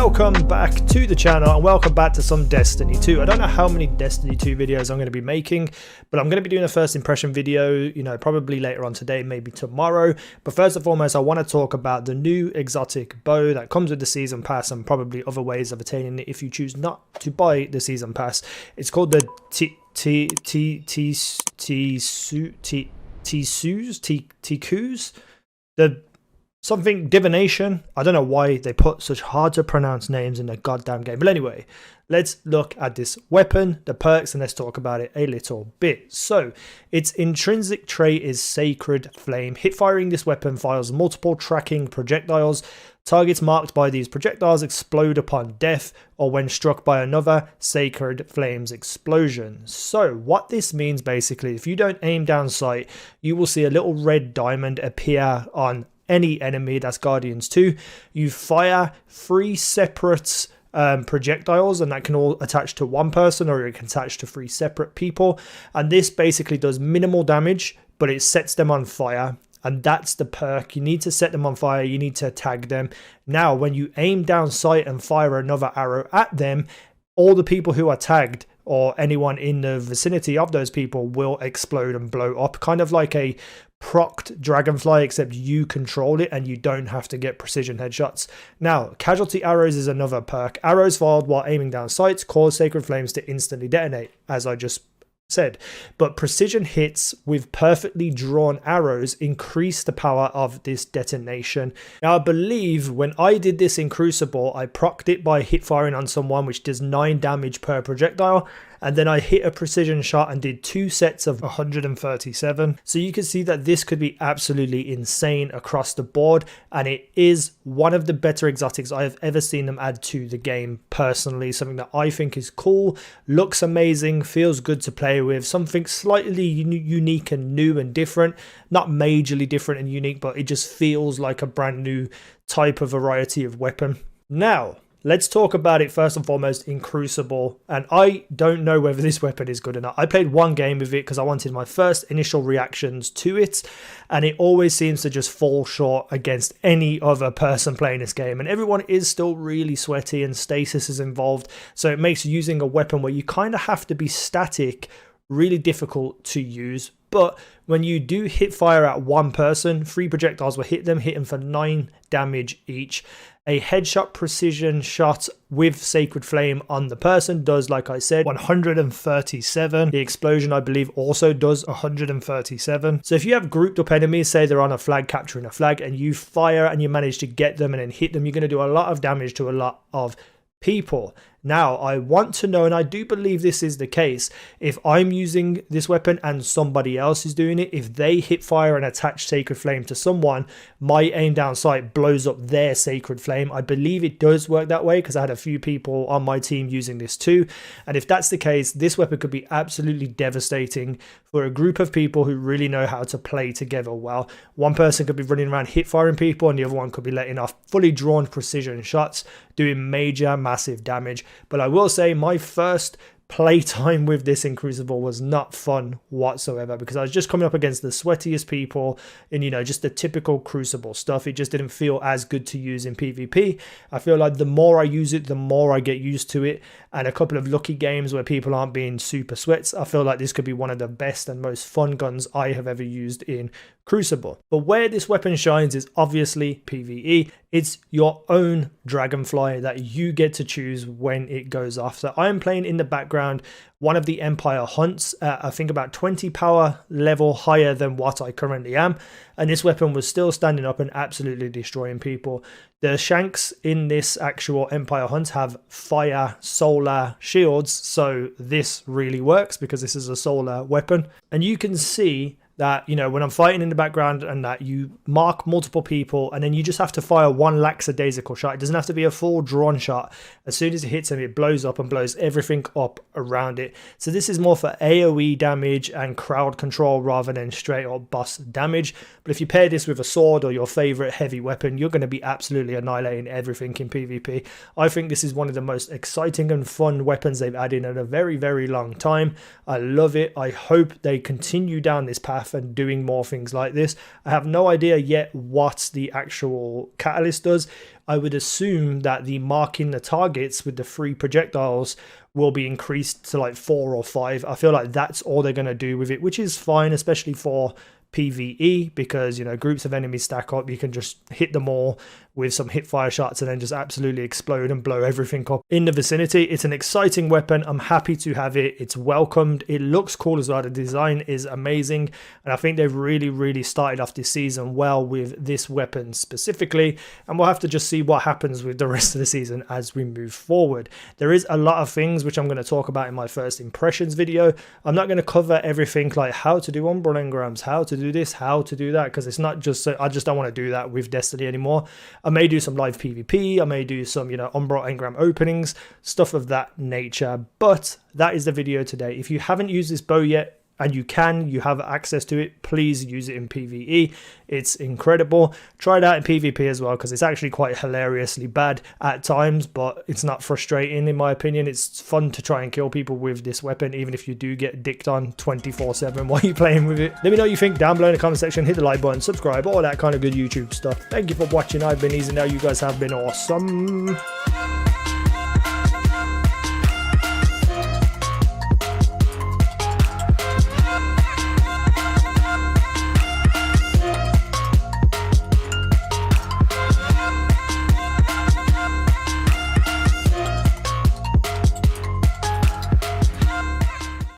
Welcome back to the channel and welcome back to some Destiny 2. I don't know how many Destiny 2 videos I'm going to be making, but I'm going to be doing a first impression video, probably later on today, maybe tomorrow. But first and foremost, I want to talk about the new exotic bow that comes with the season pass and probably other ways of attaining it if you choose not to buy the season pass. It's called the Ticuus, the something divination. I don't know why they put such hard to pronounce names in the goddamn game. But anyway, let's look at this weapon, the perks, and let's talk about it a little bit. So, its intrinsic trait is Sacred Flame. Hip firing this weapon fires multiple tracking projectiles. Targets marked by these projectiles explode upon death or when struck by another Sacred Flames explosion. So what this means basically, if you don't aim down sight, you will see a little red diamond appear on any enemy that's Guardians 2. You fire 3 separate projectiles, and that can all attach to one person, or it can attach to 3 separate people. And this basically does minimal damage, but it sets them on fire. And that's the perk. You need to set them on fire. You need to tag them. Now, when you aim down sight and fire another arrow at them, all the people who are tagged or anyone in the vicinity of those people will explode and blow up. Kind of like a procced dragonfly, except you control it and you don't have to get precision headshots. Now, casualty arrows is another perk. Arrows fired while aiming down sights cause Sacred Flames to instantly detonate, as I just said, but precision hits with perfectly drawn arrows increase the power of this detonation. Now, I believe when I did this in Crucible, I procced it by hip firing on someone, which does 9 damage per projectile, and then I hit a precision shot and did 2 sets of 137. So you can see that this could be absolutely insane across the board, and it is one of the better exotics I have ever seen them add to the game personally. Something that I think is cool, looks amazing, feels good to play with, something slightly unique and new and different. Not majorly different and unique, but it just feels like a brand new type of variety of weapon. Now, let's talk about it first and foremost in Crucible, and I don't know whether this weapon is good or not. I played one game with it because I wanted my first initial reactions to it, and it always seems to just fall short against any other person playing this game, and everyone is still really sweaty and stasis is involved, so it makes using a weapon where you kind of have to be static really difficult to use. But when you do hit fire at one person, 3 projectiles will hit them for 9 damage each. A headshot precision shot with Sacred Flame on the person does, like I said, 137. The explosion, I believe, also does 137. So if you have grouped up enemies, say they're on a flag, capturing a flag, and you fire and you manage to get them and then hit them, you're going to do a lot of damage to a lot of people. Now, I want to know, and I do believe this is the case, if I'm using this weapon and somebody else is doing it, if they hit fire and attach Sacred Flame to someone, my aim down sight blows up their Sacred Flame. I believe it does work that way because I had a few people on my team using this too. And if that's the case, this weapon could be absolutely devastating for a group of people who really know how to play together well. One person could be running around hit firing people and the other one could be letting off fully drawn precision shots, doing major, massive damage. But I will say my first playtime with this in Crucible was not fun whatsoever because I was just coming up against the sweatiest people and just the typical Crucible stuff. It just didn't feel as good to use in PvP. I feel like the more I use it, the more I get used to it, and a couple of lucky games where people aren't being super sweats, I feel like this could be one of the best and most fun guns I have ever used in Crucible. But where this weapon shines is obviously PvE. It's your own dragonfly that you get to choose when it goes off. So I'm playing in the background one of the Empire hunts, I think about 20 power level higher than what I currently am, and this weapon was still standing up and absolutely destroying people. The shanks in this actual Empire hunt have fire solar shields, so this really works because this is a solar weapon. And you can see that, when I'm fighting in the background and that you mark multiple people and then you just have to fire one lackadaisical shot. It doesn't have to be a full drawn shot. As soon as it hits him, it blows up and blows everything up around it. So this is more for AoE damage and crowd control rather than straight up boss damage. But if you pair this with a sword or your favorite heavy weapon, you're going to be absolutely annihilating everything in PvP. I think this is one of the most exciting and fun weapons they've added in a very, very long time. I love it. I hope they continue down this path path and doing more things like this. I have no idea yet what the actual catalyst does. I would assume that the marking the targets with the 3 projectiles will be increased to like 4 or 5. I feel like that's all they're going to do with it, which is fine, especially for PvE, because, you know, groups of enemies stack up, you can just hit them all with some hipfire shots and then just absolutely explode and blow everything up in the vicinity. It's an exciting weapon. I'm happy to have it. It's welcomed. It looks cool as well. The design is amazing, and I think they've really started off this season well with this weapon specifically, and we'll have to just see what happens with the rest of the season as we move forward. There is a lot of things which I'm going to talk about in my first impressions video. I'm not going to cover everything like how to do umbral engrams, how to do this, how to do that, because it's not just, I just don't want to do that with Destiny anymore. I may do some live PvP, I may do some, you know, umbral engram openings, stuff of that nature, but that is the video today. If you haven't used this bow yet, and you have access to it, please use it in PvE. It's incredible. Try it out in PvP as well, because it's actually quite hilariously bad at times, but it's not frustrating in my opinion. It's fun to try and kill people with this weapon, even if you do get dicked on 24/7 while you're playing with it. Let me know what you think down below in the comment section. Hit the like button, subscribe, all that kind of good YouTube stuff. Thank you for watching. I've been easynow. You guys have been awesome.